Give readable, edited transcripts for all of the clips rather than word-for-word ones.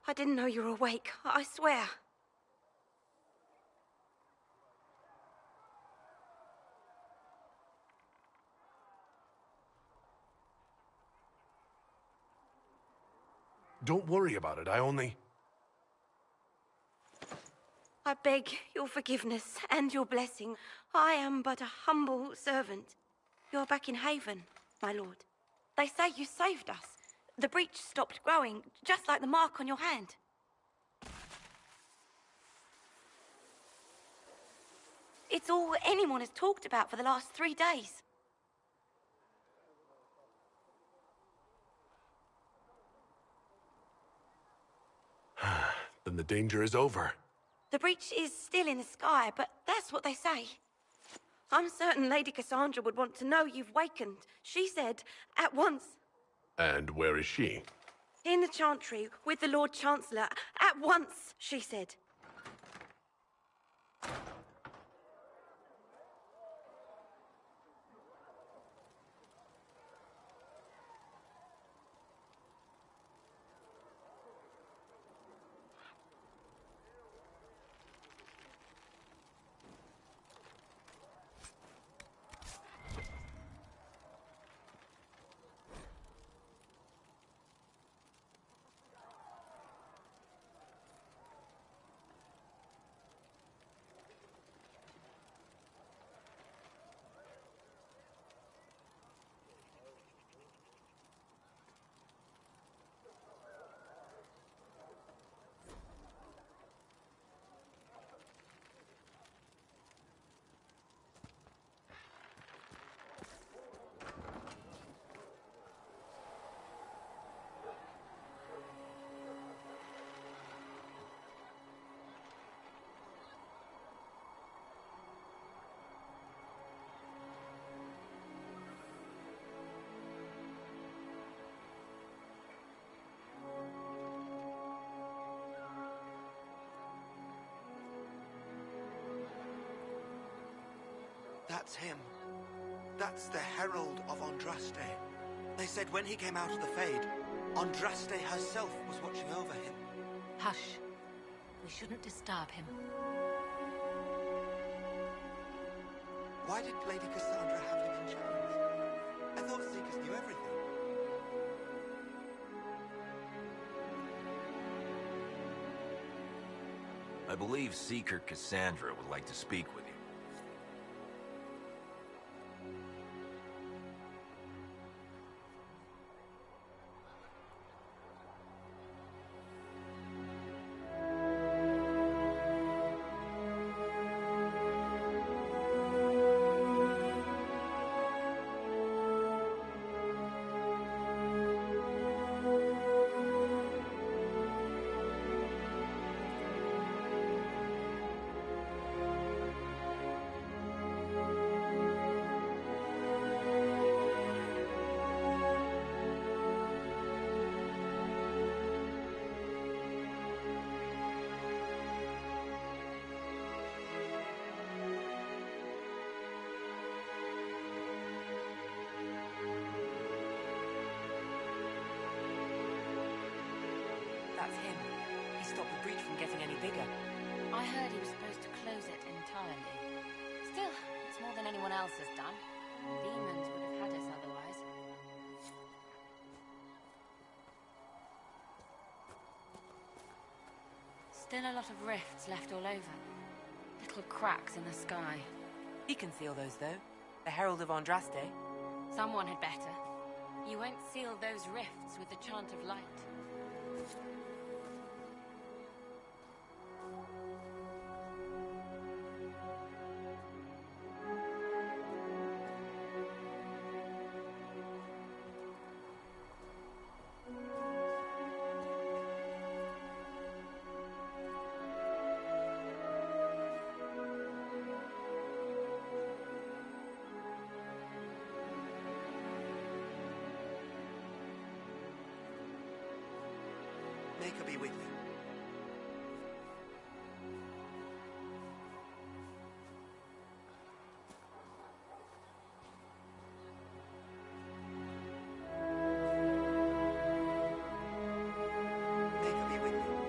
I didn't know you were awake, I swear. Don't worry about it, I beg your forgiveness and your blessing. I am but a humble servant. You're back in Haven, my lord. They say you saved us. The breach stopped growing, just like the mark on your hand. It's all anyone has talked about for the last 3 days. Then the danger is over. The breach is still in the sky, but that's what they say. I'm certain Lady Cassandra would want to know you've wakened. She said, at once. And where is she? In the Chantry, with the Lord Chancellor. At once, she said. That's him. That's the Herald of Andraste. They said when he came out of the Fade, Andraste herself was watching over him. Hush. We shouldn't disturb him. Why did Lady Cassandra have him in chains? I thought Seekers knew everything. I believe Seeker Cassandra would like to speak with you. That's him. He stopped the breach from getting any bigger. I heard he was supposed to close it entirely. Still, it's more than anyone else has done. Demons would have had us otherwise. Still a lot of rifts left all over. Little cracks in the sky. He can seal those, though. The Herald of Andraste. Someone had better. You won't seal those rifts with the chant of light. May her be with you. May her be with you.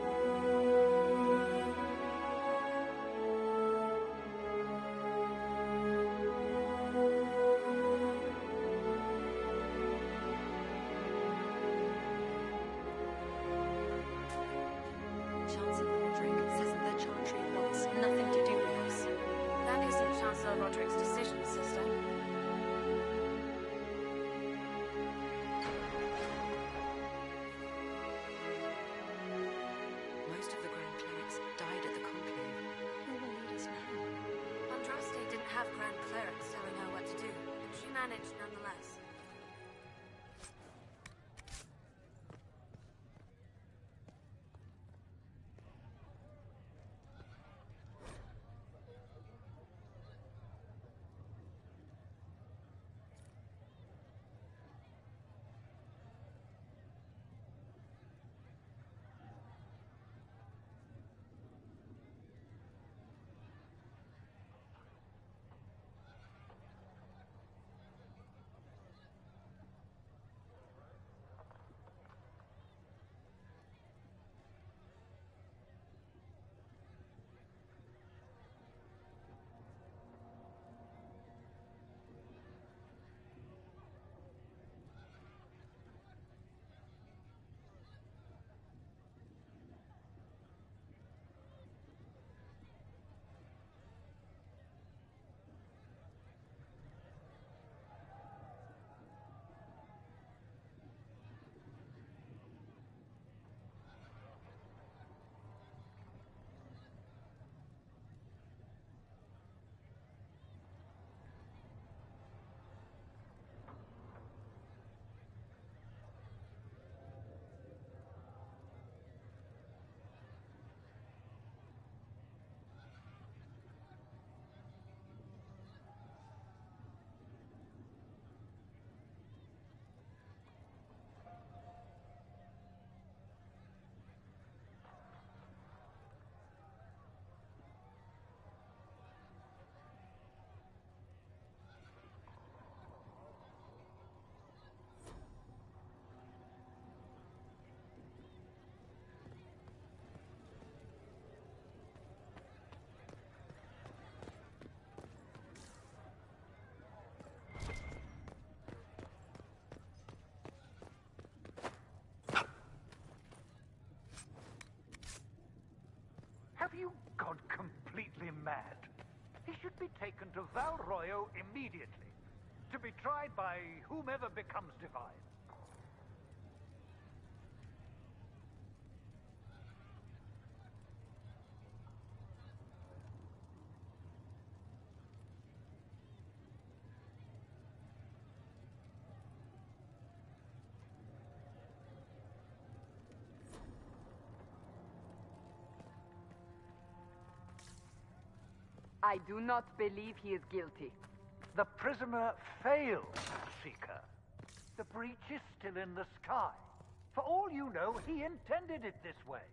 you gone completely mad? He should be taken to Val Royo immediately, to be tried by whomever becomes divine. I do not believe he is guilty. The prisoner failed, Seeker. The breach is still in the sky. For all you know, he intended it this way.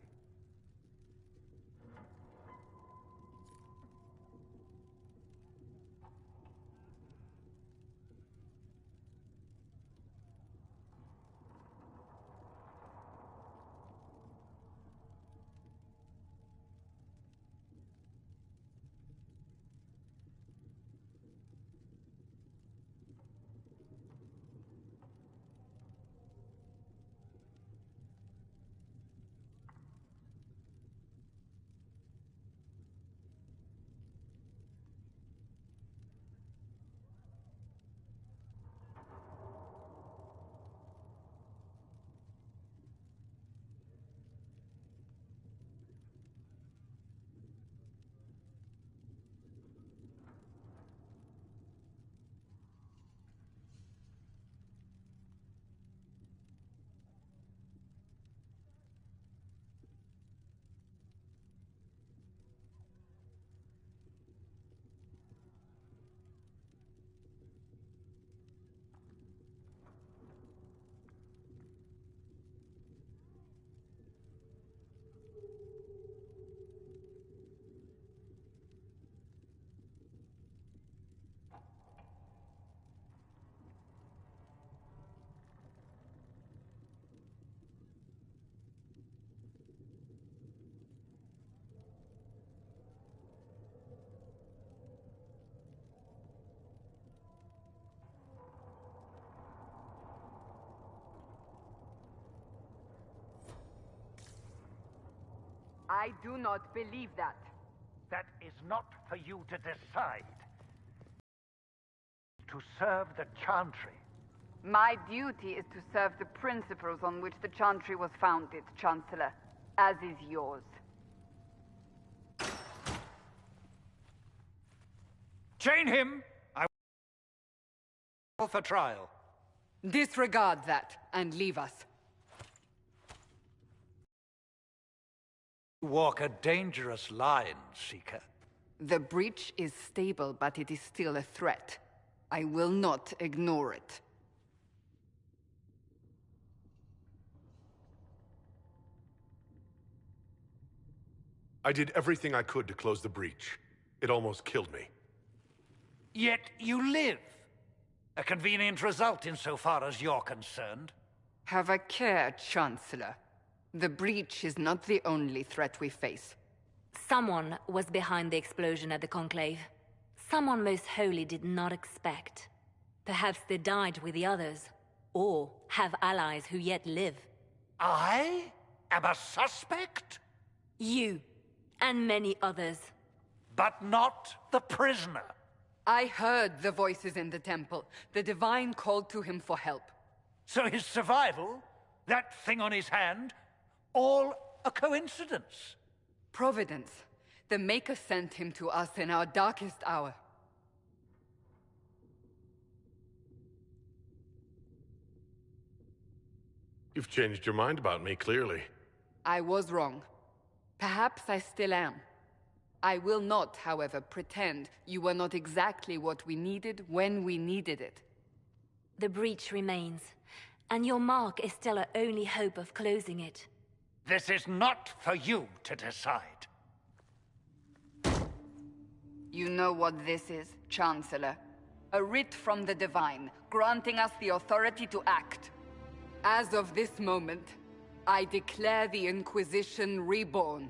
I do not believe that. That is not for you to decide. To serve the Chantry. My duty is to serve the principles on which the Chantry was founded, Chancellor, as is yours. Chain him! I will for trial. Disregard that, and leave us. Walk a dangerous line, Seeker. The breach is stable, but it is still a threat. I will not ignore it. I did everything I could to close the breach. It almost killed me. Yet you live. A convenient result insofar as you're concerned. Have a care, Chancellor. The breach is not the only threat we face. Someone was behind the explosion at the Conclave. Someone most holy did not expect. Perhaps they died with the others, or have allies who yet live. I am a suspect? You, and many others. But not the prisoner. I heard the voices in the temple. The Divine called to him for help. So his survival, that thing on his hand, all a coincidence? Providence. The Maker sent him to us in our darkest hour. You've changed your mind about me, clearly. I was wrong. Perhaps I still am. I will not, however, pretend you were not exactly what we needed when we needed it. The breach remains, and your mark is still our only hope of closing it. This is not for you to decide. You know what this is, Chancellor? A writ from the Divine, granting us the authority to act. As of this moment, I declare the Inquisition reborn.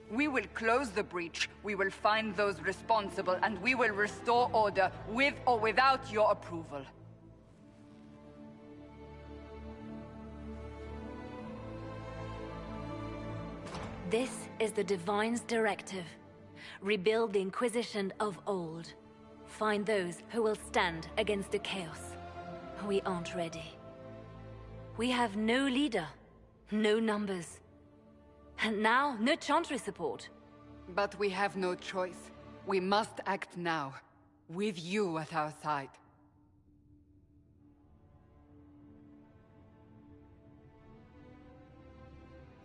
We will close the breach, we will find those responsible, and we will restore order with or without your approval. This is the Divine's directive. Rebuild the Inquisition of old. Find those who will stand against the chaos. We aren't ready. We have no leader, no numbers. And now, no Chantry support. But we have no choice. We must act now, with you at our side.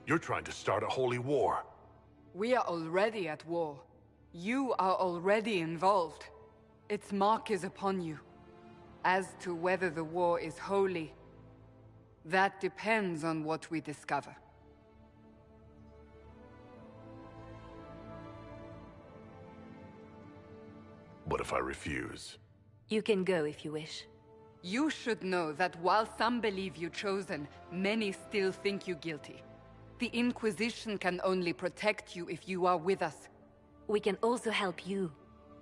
You're trying to start a holy war. We are already at war. You are already involved. Its mark is upon you. As to whether the war is holy, that depends on what we discover. What if I refuse? You can go if you wish. You should know that while some believe you chosen, many still think you guilty. The Inquisition can only protect you if you are with us. We can also help you.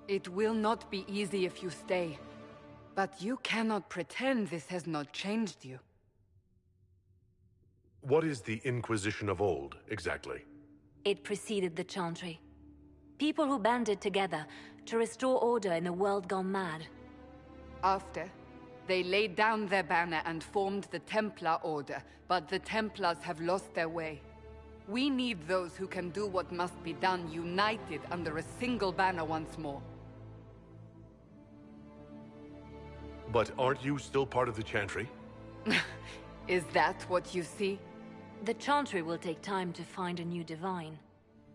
It will not be easy if you stay. But you cannot pretend this has not changed you. What is the Inquisition of old, exactly? It preceded the Chantry. People who banded together to restore order in a world gone mad. After, they laid down their banner and formed the Templar Order, but the Templars have lost their way. We need those who can do what must be done, united under a single banner once more. But aren't you still part of the Chantry? Is that what you see? The Chantry will take time to find a new Divine.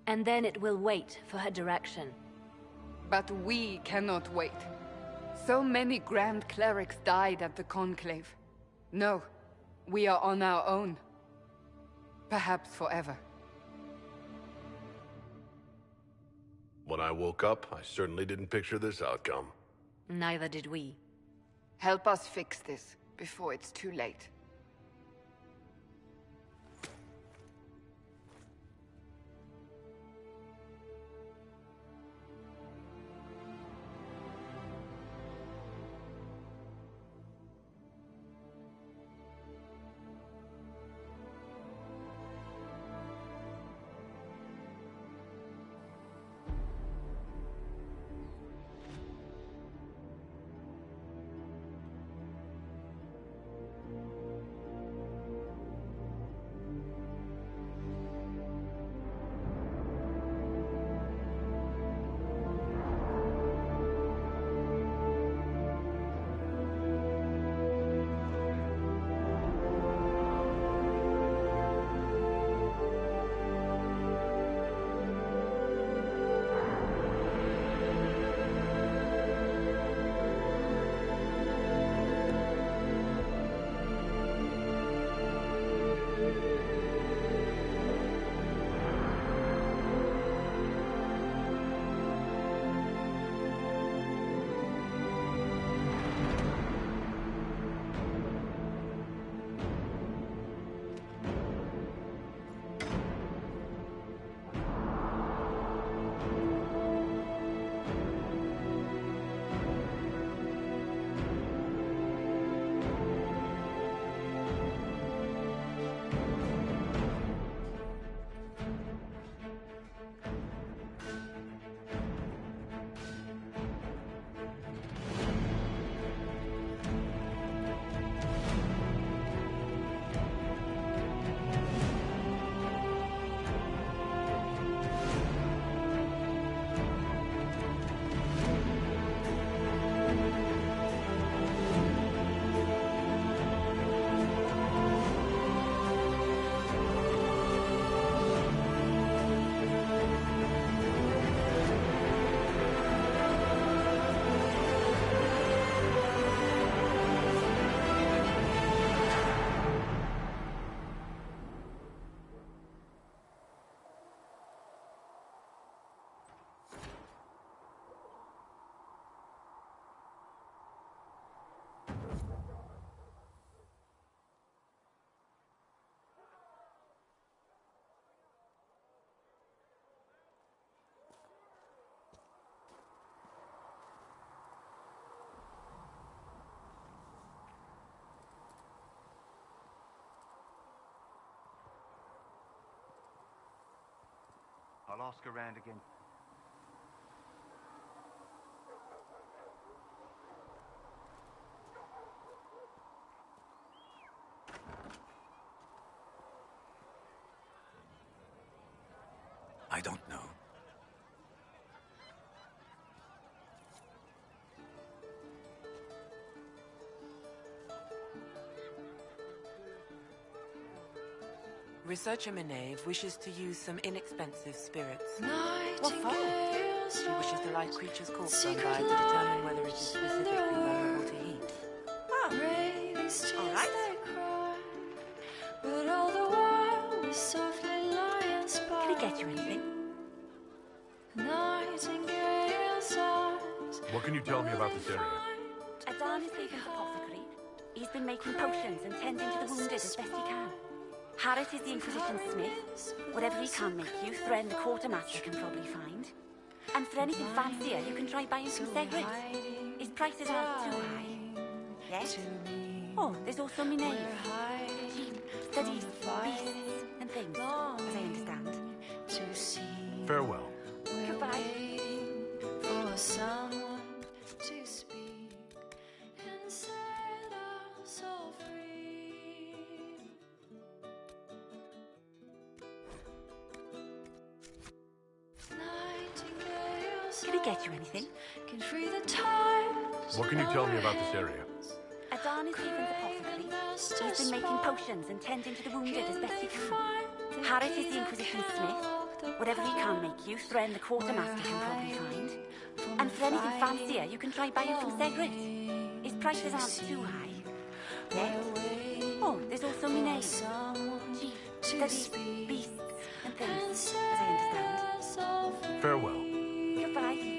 And then it will wait for her direction. But we cannot wait. So many Grand Clerics died at the Conclave. No, we are on our own. Perhaps forever. When I woke up, I certainly didn't picture this outcome. Neither did we. Help us fix this, before it's too late. I'll ask around again. I don't know. Researcher Mage wishes to use some inexpensive spirits. What for? She wishes to light creatures' corpse on by to determine whether it is specifically vulnerable to heat. Oh, all right. Can I get you anything? What can you tell me about this area? Adan is Haven's apothecary. He's been making potions and tending to the wounded as best he can. Harris is the Inquisition smith. Whatever he can make you, Thren the quartermaster can probably find. And for anything fancier, you can try buying some cigarettes. His prices aren't too high. Yes? Oh, there's also Minave. She studies beasts and things, as I understand. Farewell. Goodbye. For someone to speak and set us all free. Can I get you anything? Can free the tides. What can you tell me about this area? Adan is Haven's apothecary. He's been making potions and tending to the wounded as best he can. Harris is the Inquisition smith. Whatever he can make you, Thren the quartermaster can probably find. And for anything fancier, you can try buying some cigarettes. His prices aren't too high. Yes? Oh, there's also Minave. She studies beasts and things, as I understand. Farewell. Goodbye.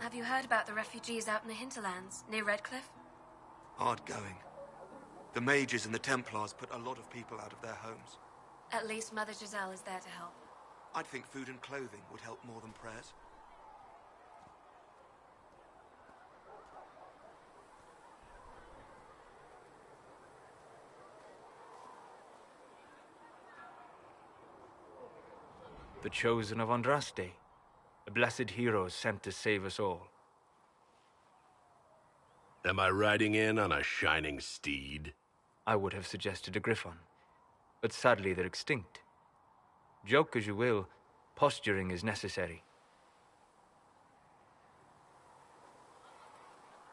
Have you heard about the refugees out in the hinterlands, near Redcliffe? Hard going. The Mages and the Templars put a lot of people out of their homes. At least Mother Giselle is there to help. I'd think food and clothing would help more than prayers. The chosen of Andraste, the blessed heroes sent to save us all. Am I riding in on a shining steed? I would have suggested a griffon, but sadly they're extinct. Joke as you will, posturing is necessary.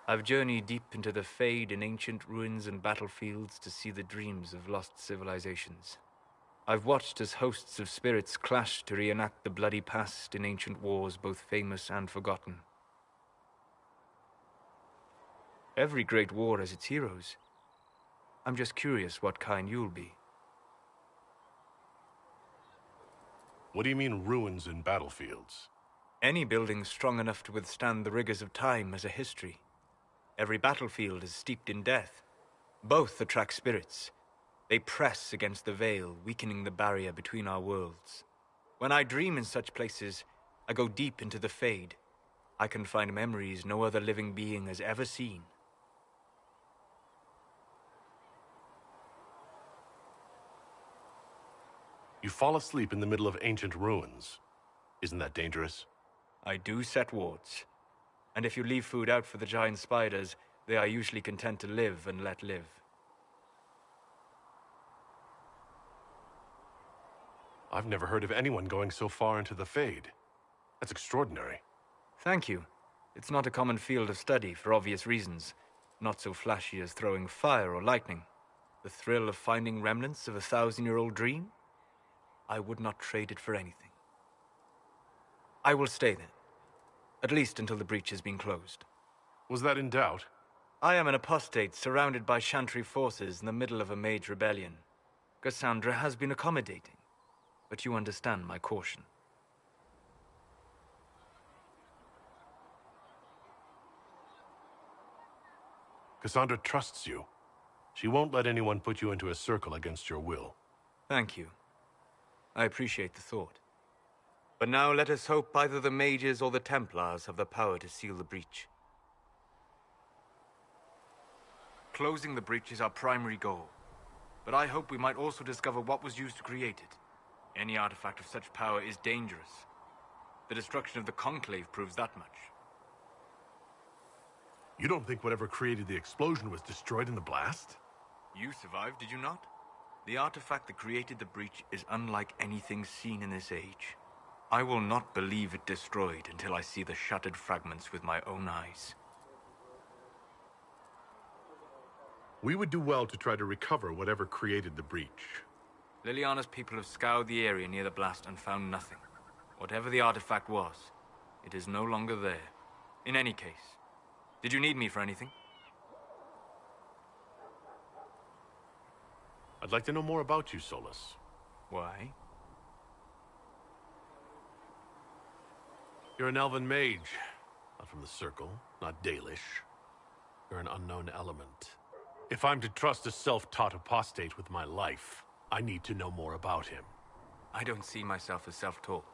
I've journeyed deep into the Fade in ancient ruins and battlefields to see the dreams of lost civilizations. I've watched as hosts of spirits clash to reenact the bloody past in ancient wars both famous and forgotten. Every great war has its heroes. I'm just curious what kind you'll be. What do you mean, ruins and battlefields? Any building strong enough to withstand the rigors of time has a history. Every battlefield is steeped in death. Both attract spirits. They press against the veil, weakening the barrier between our worlds. When I dream in such places, I go deep into the Fade. I can find memories no other living being has ever seen. You fall asleep in the middle of ancient ruins. Isn't that dangerous? I do set wards. And if you leave food out for the giant spiders, they are usually content to live and let live. I've never heard of anyone going so far into the Fade. That's extraordinary. Thank you. It's not a common field of study for obvious reasons. Not so flashy as throwing fire or lightning. The thrill of finding remnants of a 1,000-year-old dream? I would not trade it for anything. I will stay then. At least until the breach has been closed. Was that in doubt? I am an apostate surrounded by Chantry forces in the middle of a Mage rebellion. Cassandra has been accommodating, but you understand my caution. Cassandra trusts you. She won't let anyone put you into a circle against your will. Thank you. I appreciate the thought. But now let us hope either the Mages or the Templars have the power to seal the breach. Closing the breach is our primary goal, but I hope we might also discover what was used to create it. Any artifact of such power is dangerous. The destruction of the Conclave proves that much. You don't think whatever created the explosion was destroyed in the blast? You survived, did you not? The artifact that created the breach is unlike anything seen in this age. I will not believe it destroyed until I see the shattered fragments with my own eyes. We would do well to try to recover whatever created the breach. Liliana's people have scoured the area near the blast and found nothing. Whatever the artifact was, it is no longer there. In any case, did you need me for anything? I'd like to know more about you, Solus. Why? You're an elven mage. Not from the Circle, not Dalish. You're an unknown element. If I'm to trust a self-taught apostate with my life, I need to know more about him. I don't see myself as self-taught.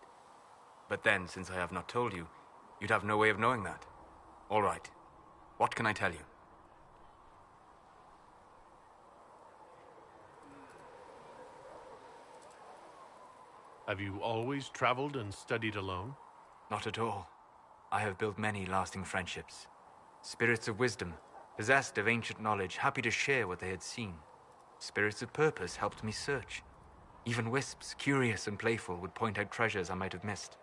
But then, since I have not told you, you'd have no way of knowing that. All right. What can I tell you? Have you always traveled and studied alone? Not at all. I have built many lasting friendships. Spirits of wisdom, possessed of ancient knowledge, happy to share what they had seen. Spirits of purpose helped me search. Even wisps, curious and playful, would point out treasures I might have missed.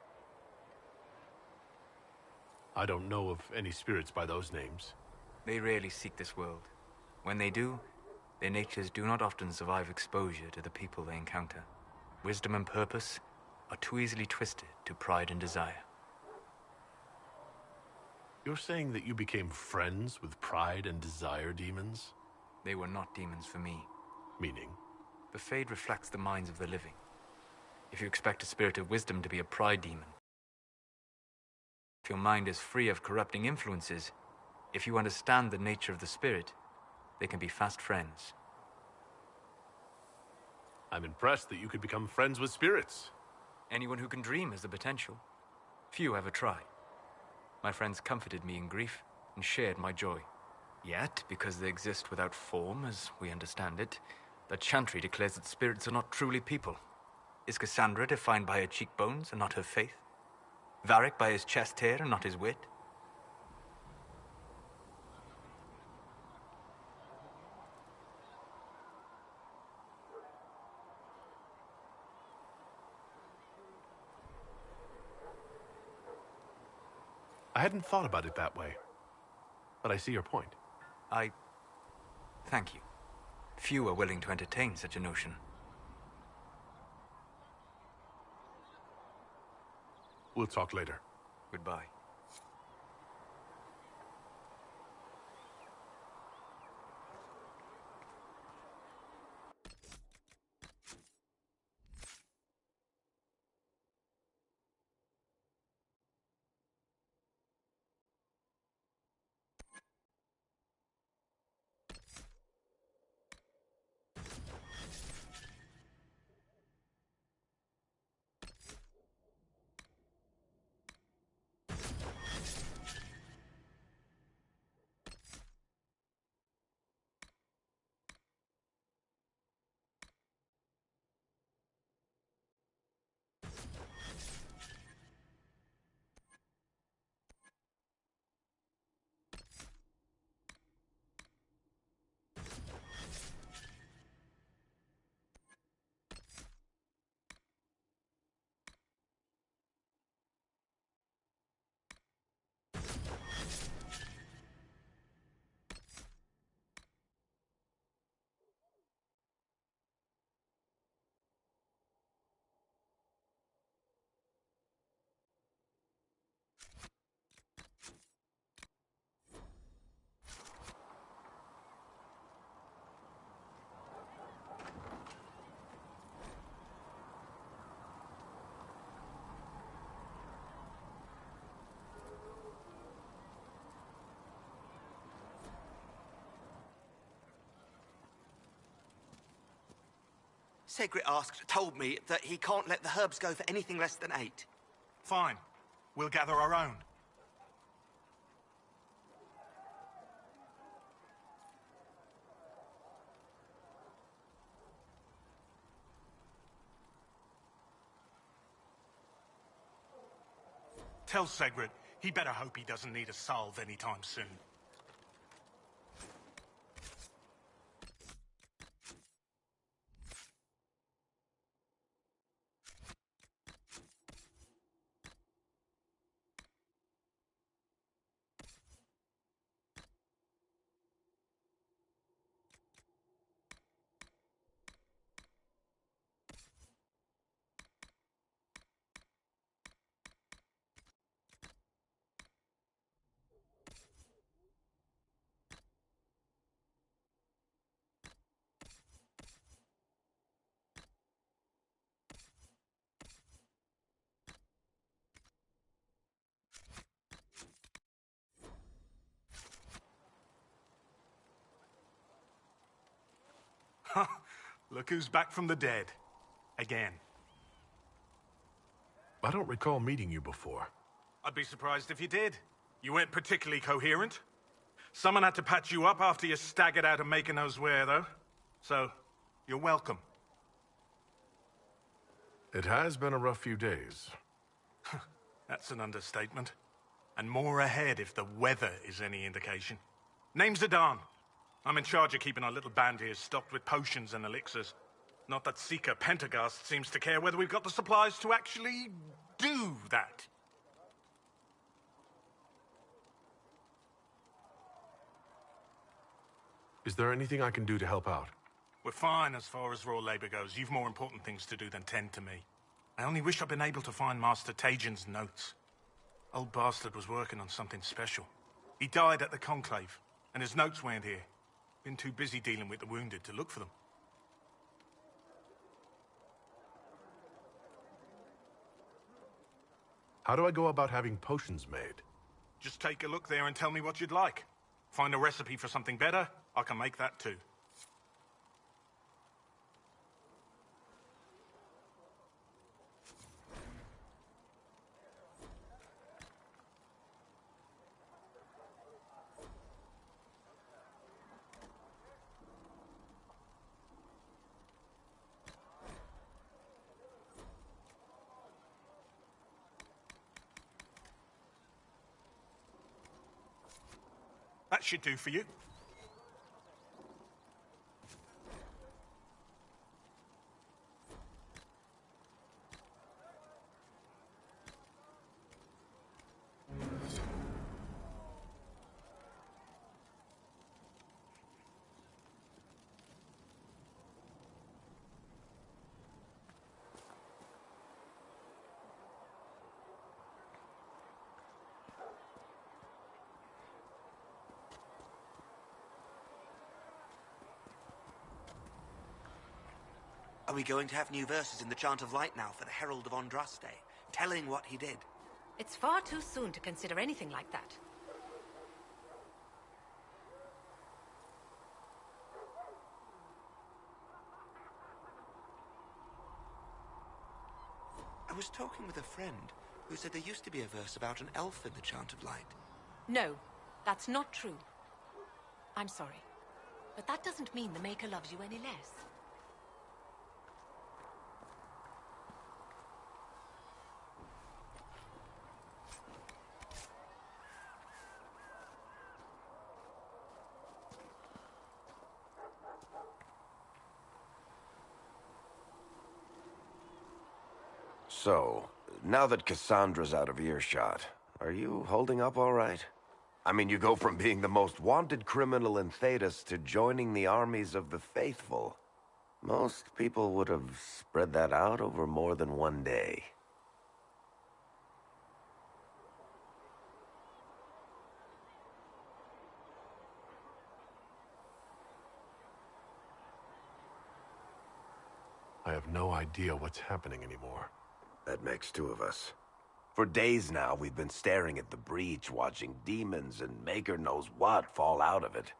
I don't know of any spirits by those names. They rarely seek this world. When they do, their natures do not often survive exposure to the people they encounter. Wisdom and purpose are too easily twisted to pride and desire. You're saying that you became friends with pride and desire demons? They were not demons for me. Meaning? The Fade reflects the minds of the living. If you expect a spirit of wisdom to be a pride demon, If your mind is free of corrupting influences, if you understand the nature of the spirit, they can be fast friends. I'm impressed that you could become friends with spirits. Anyone who can dream has the potential. Few ever try. My friends comforted me in grief and shared my joy. Yet, because they exist without form, as we understand it, the Chantry declares that spirits are not truly people. Is Cassandra defined by her cheekbones and not her faith? Varric by his chest hair and not his wit? I hadn't thought about it that way, but I see your point. Thank you. Few are willing to entertain such a notion. We'll talk later. Goodbye. Segrit told me that he can't let the herbs go for anything less than 8. Fine. We'll gather our own. Tell Segrit he better hope he doesn't need a salve anytime soon. Look who's back from the dead. Again. I don't recall meeting you before. I'd be surprised if you did. You weren't particularly coherent. Someone had to patch you up after you staggered out of making knows where, though. So, you're welcome. It has been a rough few days. That's an understatement. And more ahead if the weather is any indication. Name's Zidane. I'm in charge of keeping our little band here stocked with potions and elixirs. Not that Seeker Pentagast seems to care whether we've got the supplies to actually do that. Is there anything I can do to help out? We're fine as far as raw labor goes. You've more important things to do than tend to me. I only wish I'd been able to find Master Tajin's notes. Old bastard was working on something special. He died at the Conclave, and his notes weren't here. Been too busy dealing with the wounded to look for them. How do I go about having potions made? Just take a look there and tell me what you'd like. Find a recipe for something better, I can make that too. That should do for you. Are we going to have new verses in the Chant of Light now for the Herald of Andraste, telling what he did? It's far too soon to consider anything like that. I was talking with a friend who said there used to be a verse about an elf in the Chant of Light. No, that's not true. I'm sorry, but that doesn't mean the Maker loves you any less. So, now that Cassandra's out of earshot, are you holding up all right? I mean, you go from being the most wanted criminal in Thedas to joining the armies of the faithful. Most people would have spread that out over more than one day. I have no idea what's happening anymore. That makes two of us. For days now, we've been staring at the breach, watching demons and Maker knows what fall out of it.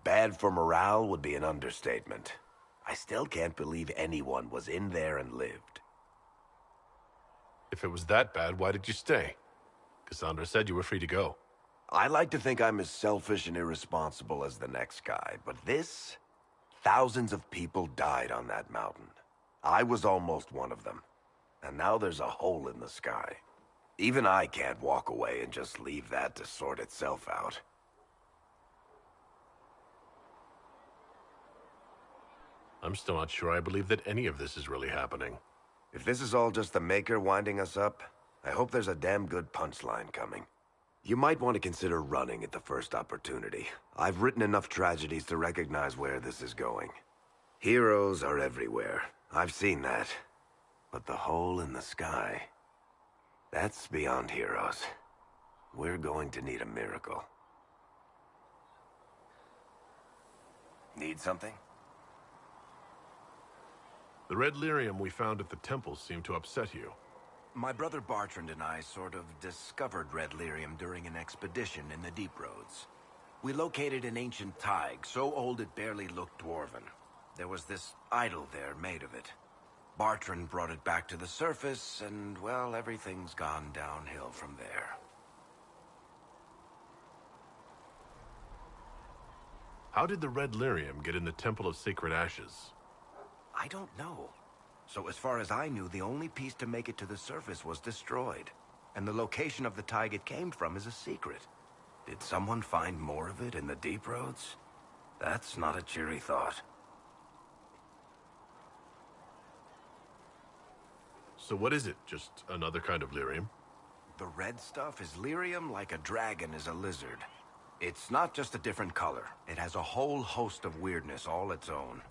Bad for morale would be an understatement. I still can't believe anyone was in there and lived. If it was that bad, why did you stay? Cassandra said you were free to go. I like to think I'm as selfish and irresponsible as the next guy, but this... Thousands of people died on that mountain. I was almost one of them. And now there's a hole in the sky. Even I can't walk away and just leave that to sort itself out. I'm still not sure I believe that any of this is really happening. If this is all just the Maker winding us up, I hope there's a damn good punchline coming. You might want to consider running at the first opportunity. I've written enough tragedies to recognize where this is going. Heroes are everywhere. I've seen that. But the hole in the sky... that's beyond heroes. We're going to need a miracle. Need something? The red lyrium we found at the temple seemed to upset you. My brother Bartrand and I sort of discovered red lyrium during an expedition in the Deep Roads. We located an ancient thaig, so old it barely looked dwarven. There was this idol there made of it. Bartrand brought it back to the surface, and, well, everything's gone downhill from there. How did the red lyrium get in the Temple of Sacred Ashes? I don't know. So as far as I knew, the only piece to make it to the surface was destroyed. And the location of the thaig it came from is a secret. Did someone find more of it in the Deep Roads? That's not a cheery thought. So what is it? Just another kind of lyrium? The red stuff is lyrium like a dragon is a lizard. It's not just a different color. It has a whole host of weirdness all its own.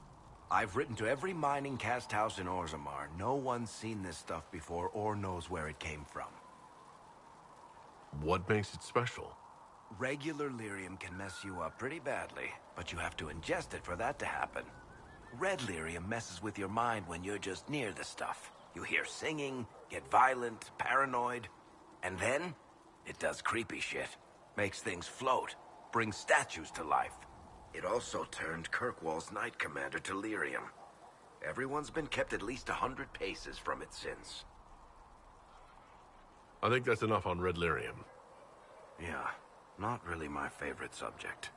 I've written to every mining cast house in Orzammar. No one's seen this stuff before or knows where it came from. What makes it special? Regular lyrium can mess you up pretty badly, but you have to ingest it for that to happen. Red lyrium messes with your mind when you're just near the stuff. You hear singing, get violent, paranoid. And then, it does creepy shit. Makes things float. Brings statues to life. It also turned Kirkwall's Knight Commander to lyrium. Everyone's been kept at least 100 paces from it since. I think that's enough on red lyrium. Yeah, not really my favorite subject.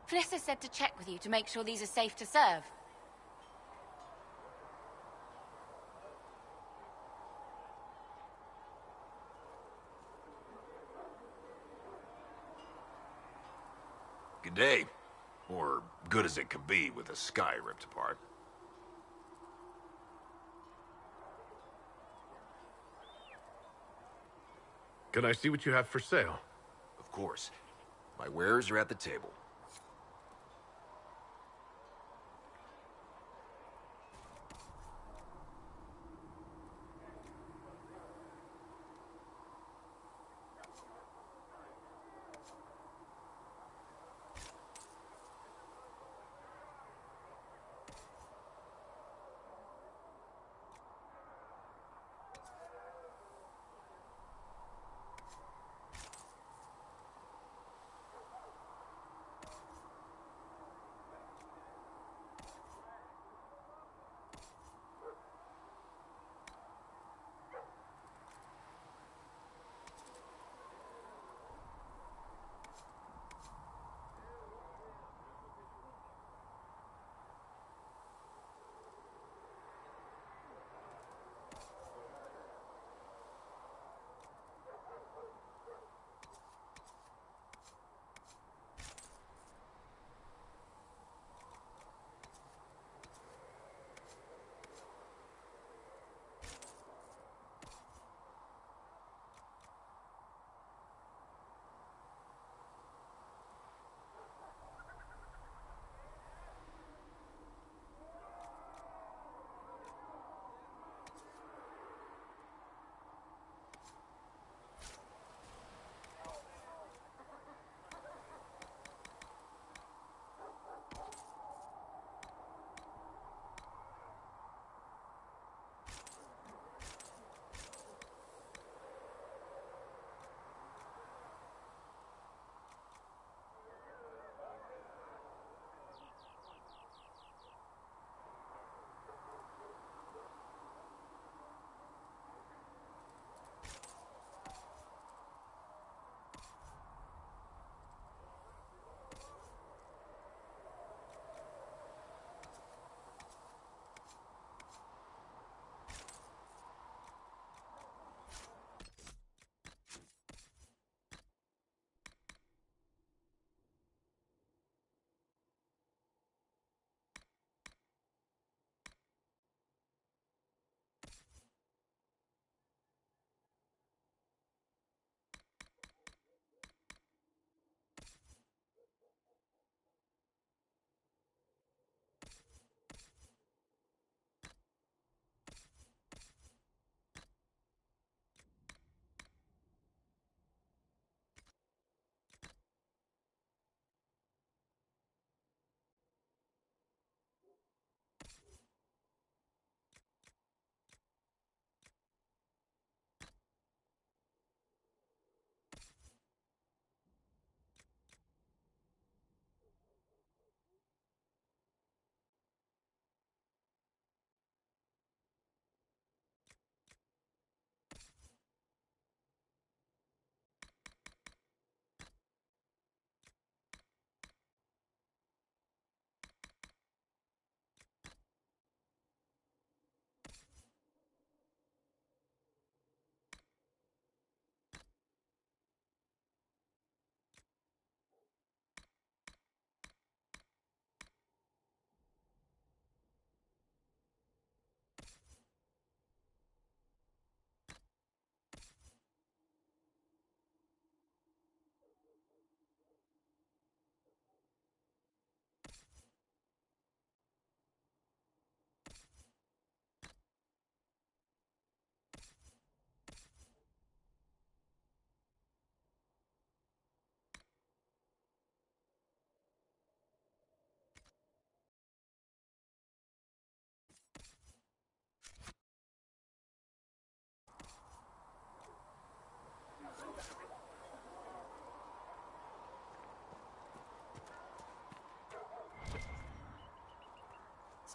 Fliss said to check with you to make sure these are safe to serve. Good day. Or good as it could be with the sky ripped apart. Can I see what you have for sale? Of course. My wares are at the table.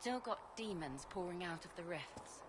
Still got demons pouring out of the rifts.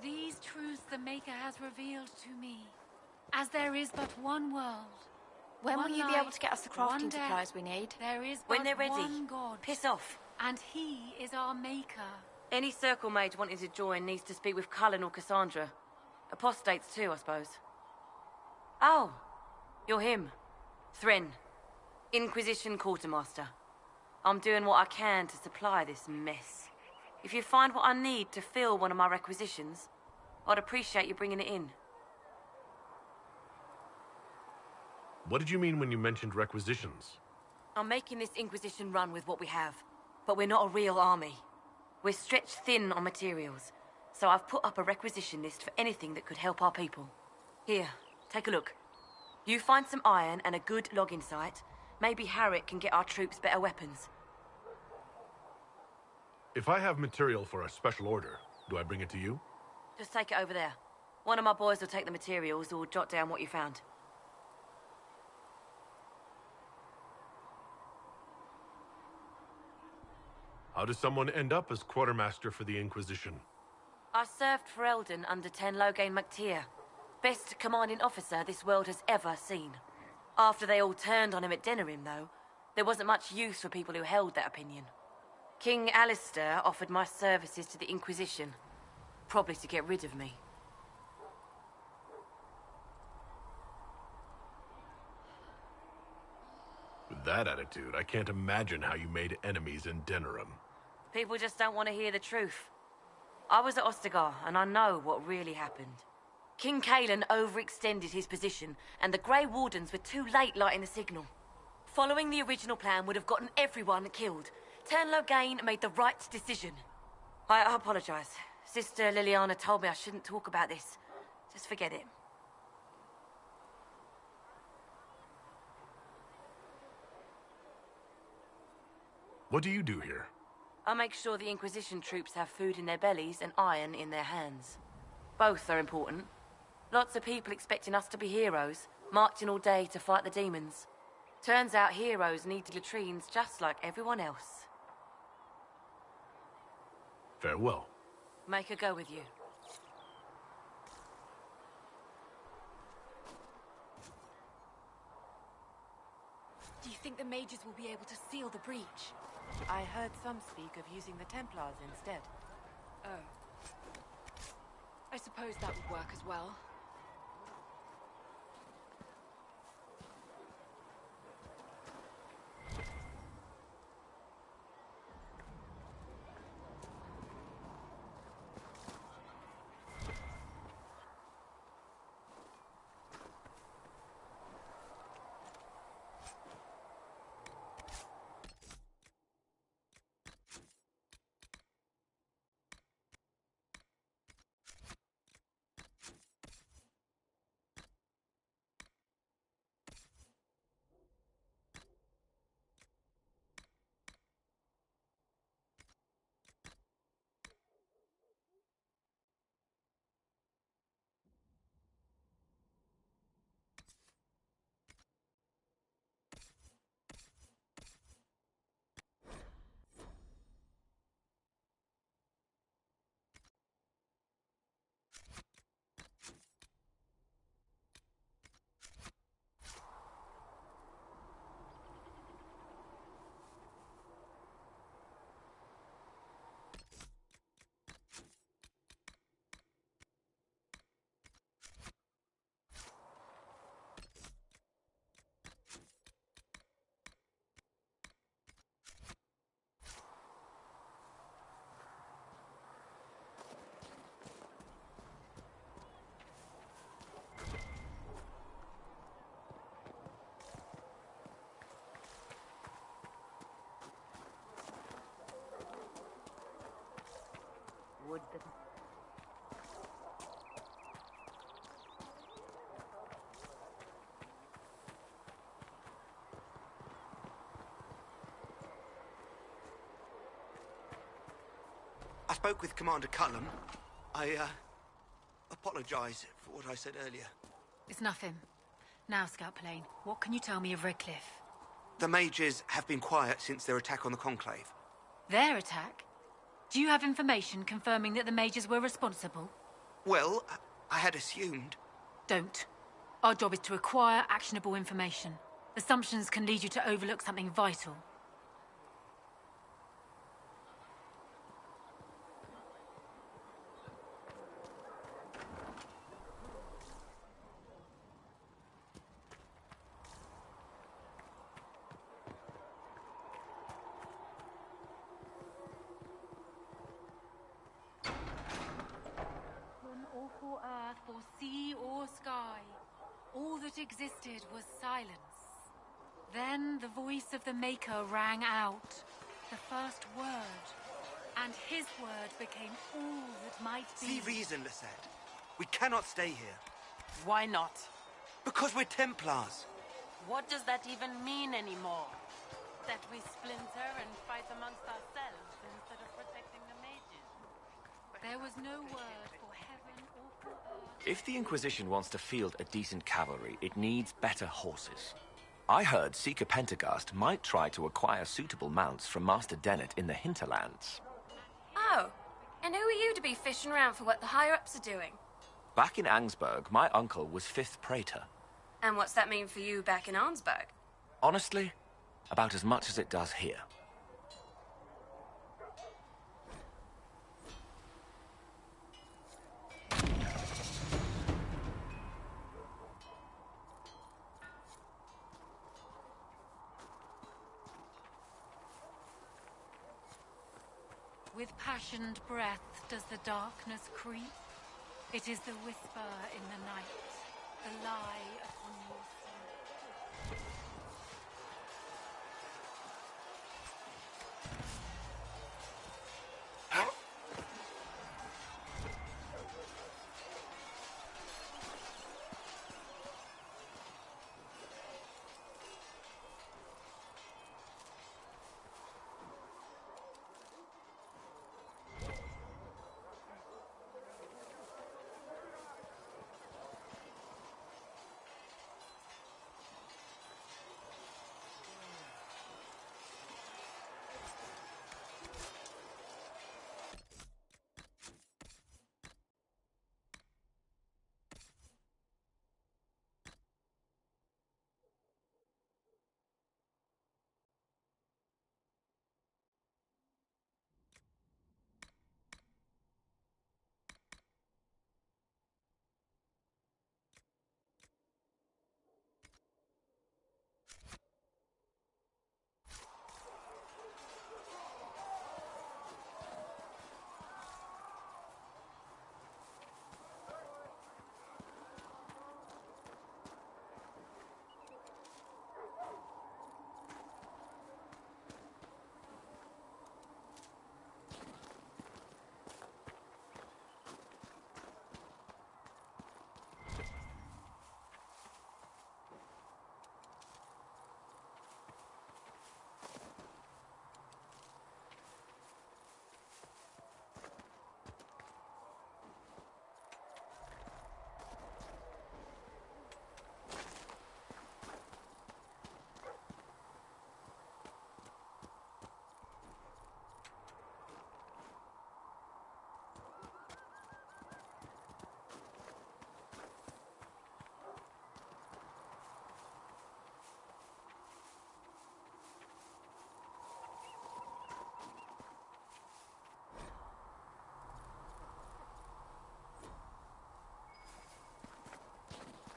These truths the Maker has revealed to me. As there is but one world. When will you be able to get us the crafting one death, supplies we need? There is When but they're ready. one God. Piss off. And he is our Maker. Any Circle Mage wanting to join needs to speak with Cullen or Cassandra. Apostates too, I suppose. Oh, you're him. Thren. Inquisition Quartermaster. I'm doing what I can to supply this mess. If you find what I need to fill one of my requisitions, I'd appreciate you bringing it in. What did you mean when you mentioned requisitions? I'm making this Inquisition run with what we have, but we're not a real army. We're stretched thin on materials, so I've put up a requisition list for anything that could help our people. Here, take a look. You find some iron and a good logging site, maybe Harriet can get our troops better weapons. If I have material for a special order, do I bring it to you? Just take it over there. One of my boys will take the materials or jot down what you found. How does someone end up as quartermaster for the Inquisition? I served for Eldon under Ten Loghain MacTier. Best commanding officer this world has ever seen. After they all turned on him at Denerim, though, there wasn't much use for people who held that opinion. King Alistair offered my services to the Inquisition, probably to get rid of me. With that attitude, I can't imagine how you made enemies in Denerim. People just don't want to hear the truth. I was at Ostagar, and I know what really happened. King Cailan overextended his position, and the Grey Wardens were too late lighting the signal. Following the original plan would have gotten everyone killed. Ten Loghain made the right decision. I apologize. Sister Liliana told me I shouldn't talk about this. Just forget it. What do you do here? I make sure the Inquisition troops have food in their bellies and iron in their hands. Both are important. Lots of people expecting us to be heroes, marching all day to fight the demons. Turns out heroes need latrines just like everyone else. Farewell. Make her go with you. Do you think the mages will be able to seal the breach? I heard some speak of using the Templars instead. Oh. I suppose that would work as well. would that... I spoke with Commander Cullen. I apologize for what I said earlier. It's nothing. Now, Scout Plane, what can you tell me of Redcliffe? The Mages have been quiet since their attack on the Conclave. Their attack? Do you have information confirming that the Mages were responsible? Well, I had assumed. Don't. Our job is to acquire actionable information. Assumptions can lead you to overlook something vital. Or for earth, or sea, or sky, all that existed was silence. Then the voice of the Maker rang out, the first word, and his word became all that might be. See reason, Lisette. We cannot stay here. Why not? Because we're Templars. What does that even mean anymore? That we splinter and fight amongst ourselves instead of protecting the mages? There was no word for heaven or for earth. If the Inquisition wants to field a decent cavalry, it needs better horses. I heard Seeker Pentecost might try to acquire suitable mounts from Master Dennett in the hinterlands. Oh, and who are you to be fishing around for what the higher-ups are doing? Back in Angsburg, my uncle was 5th Praetor. And what's that mean for you back in Arnsburg? Honestly, about as much as it does here. With passioned breath does the darkness creep. It is the whisper in the night, the lie upon your sleep.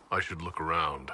I should look around.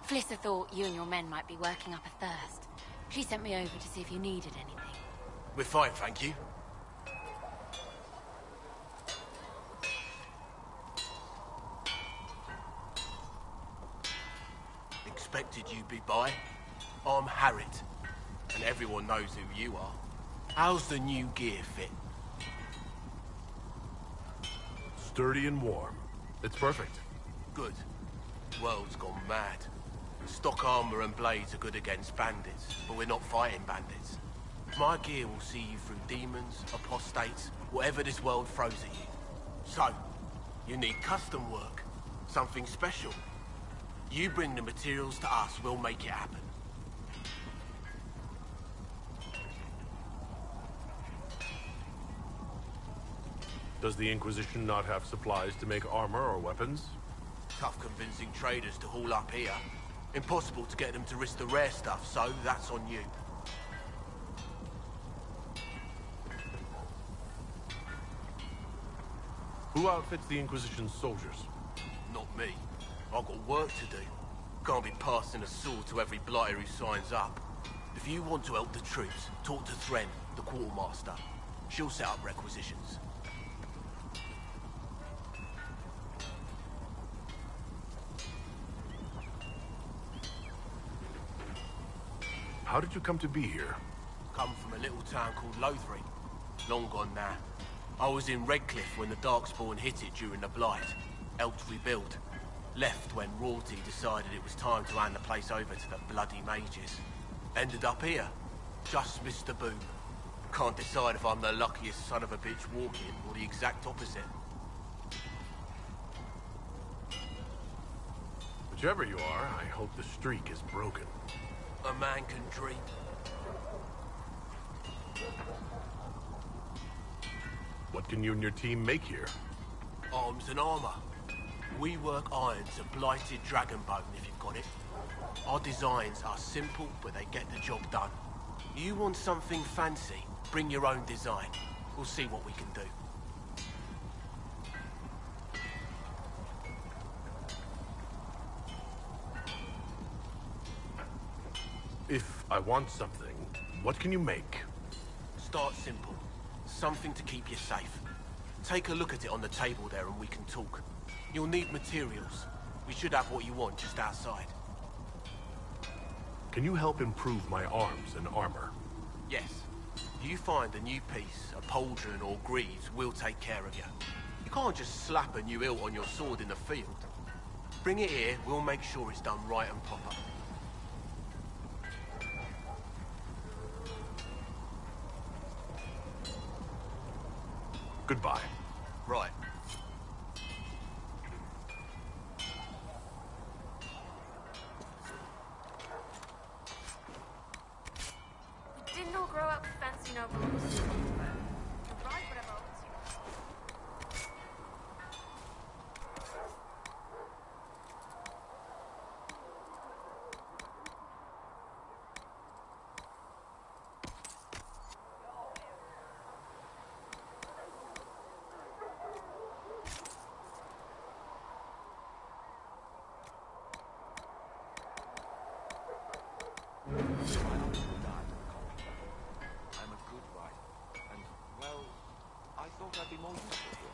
Flissa thought you and your men might be working up a thirst. She sent me over to see if you needed anything. We're fine, thank you. Expected you'd be by. I'm Harriet, and everyone knows who you are. How's the new gear fit? Sturdy and warm. It's perfect. Good. World's gone mad. Stock armor and blades are good against bandits, but we're not fighting bandits. My gear will see you through demons, apostates, whatever this world throws at you. So, you need custom work. Something special. You bring the materials to us, we'll make it happen. Does the Inquisition not have supplies to make armor or weapons? Tough convincing traders to haul up here. Impossible to get them to risk the rare stuff, so that's on you. Who outfits the Inquisition's soldiers? Not me. I've got work to do. Can't be passing a sword to every blighter who signs up. If you want to help the troops, talk to Thren, the quartermaster. She'll set up requisitions. How did you come to be here? Come from a little town called Lothring. Long gone now. I was in Redcliffe when the Darkspawn hit it during the Blight. Helped rebuild. Left when royalty decided it was time to hand the place over to the bloody mages. Ended up here. Just missed the boom. Can't decide if I'm the luckiest son of a bitch walking or the exact opposite. Whichever you are, I hope the streak is broken. A man can dream. What can you and your team make here? Arms and armor. We work iron to blighted dragonbone, if you've got it. Our designs are simple, but they get the job done. You want something fancy? Bring your own design. We'll see what we can do. If I want something, what can you make? Start simple. Something to keep you safe. Take a look at it on the table there and we can talk. You'll need materials. We should have what you want just outside. Can you help improve my arms and armor? Yes. You find a new piece, a pauldron or greaves, we'll take care of you. You can't just slap a new hilt on your sword in the field. Bring it here, we'll make sure it's done right and proper. Goodbye. Right. We didn't all grow up fancy nobles. You're right, whatever else you know. I'm a good wife, and, well, I thought I'd be more useful here.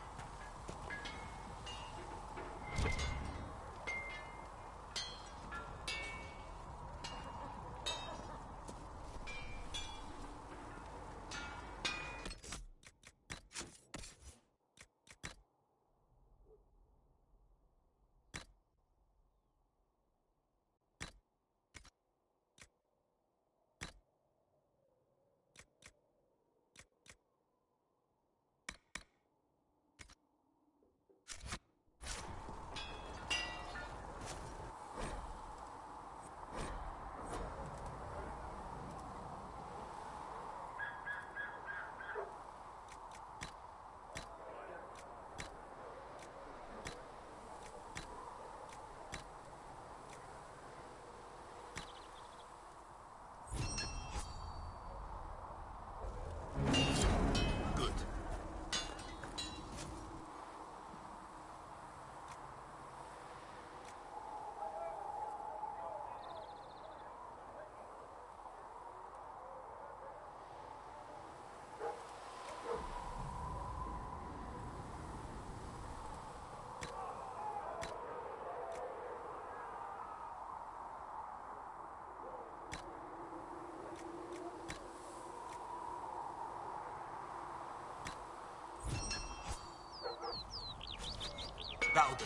That'll do.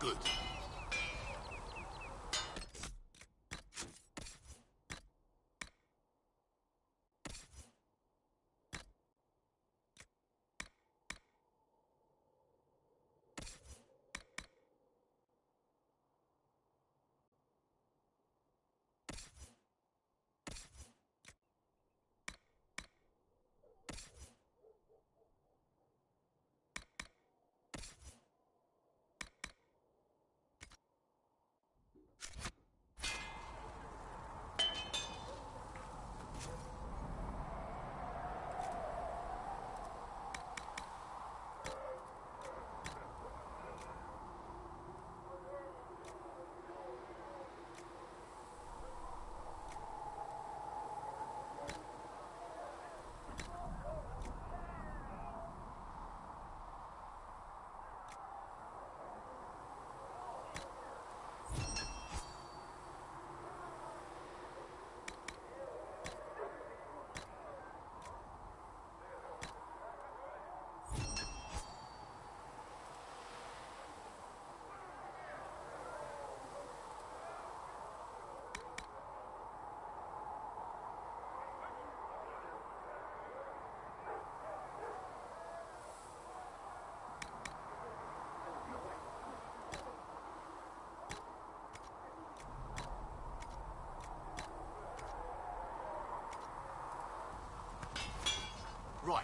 Good. Right.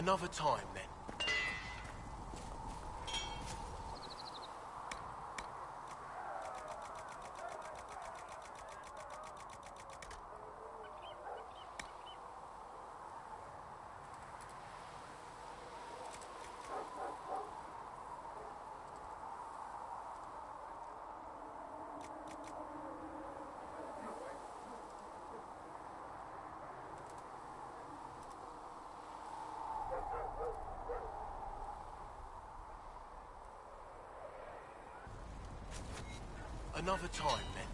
Another time, then. Another time, then.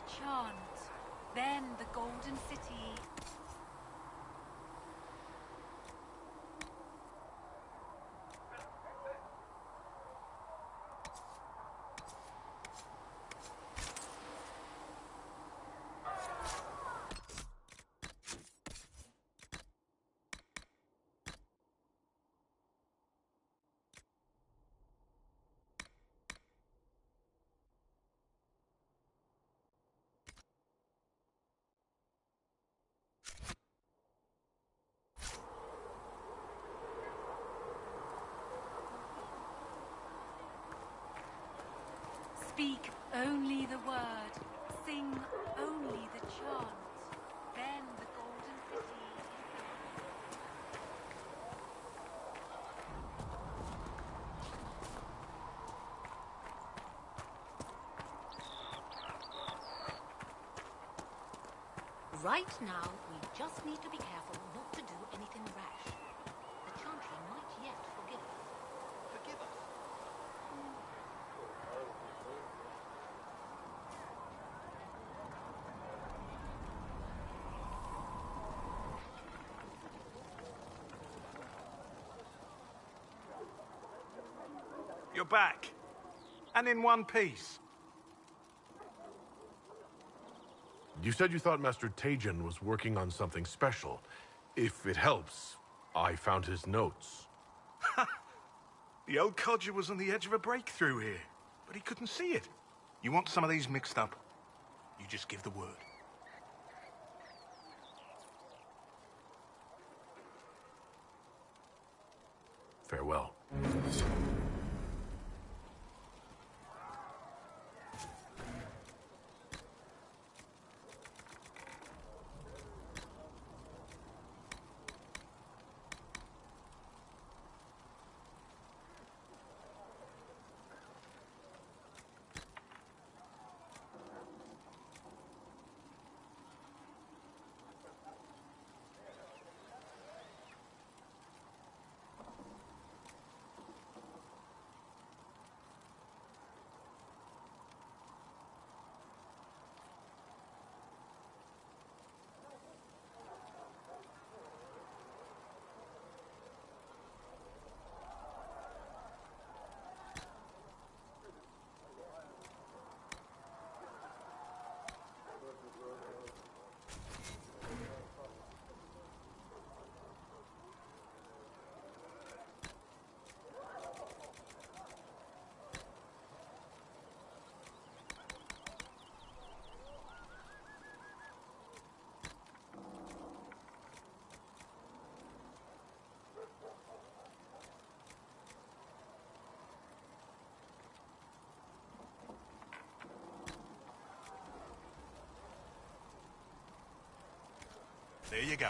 chant. Then the Golden City... Speak only the word, sing only the chant, then the Golden City... Right now, we just need to be careful not to do anything rash. The Chantry might yet forgive us. Forgive us? You're back. And in one piece. You said you thought Master Tejan was working on something special. If it helps, I found his notes. The old codger was on the edge of a breakthrough here, but he couldn't see it. You want some of these mixed up? You just give the word. Farewell. There you go.